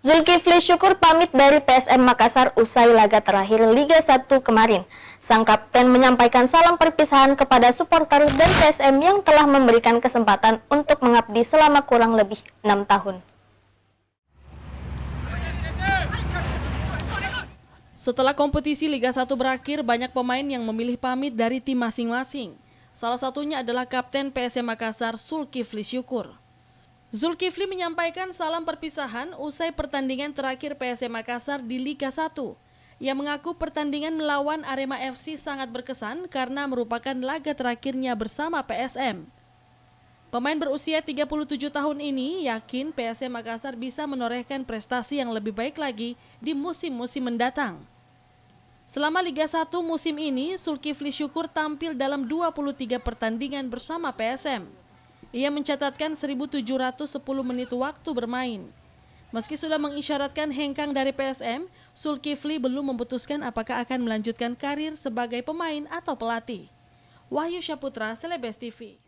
Zulkifli Syukur pamit dari PSM Makassar usai laga terakhir Liga 1 kemarin. Sang kapten menyampaikan salam perpisahan kepada supporter dan PSM yang telah memberikan kesempatan untuk mengabdi selama kurang lebih 6 tahun. Setelah kompetisi Liga 1 berakhir, banyak pemain yang memilih pamit dari tim masing-masing. Salah satunya adalah Kapten PSM Makassar Zulkifli Syukur. Zulkifli menyampaikan salam perpisahan usai pertandingan terakhir PSM Makassar di Liga 1. Ia mengaku pertandingan melawan Arema FC sangat berkesan karena merupakan laga terakhirnya bersama PSM. Pemain berusia 37 tahun ini yakin PSM Makassar bisa menorehkan prestasi yang lebih baik lagi di musim-musim mendatang. Selama Liga 1 musim ini, Zulkifli Syukur tampil dalam 23 pertandingan bersama PSM. Ia mencatatkan 1.710 menit waktu bermain. Meski sudah mengisyaratkan hengkang dari PSM, Zulkifli belum memutuskan apakah akan melanjutkan karir sebagai pemain atau pelatih. Wahyu Syaputra, Celebes TV.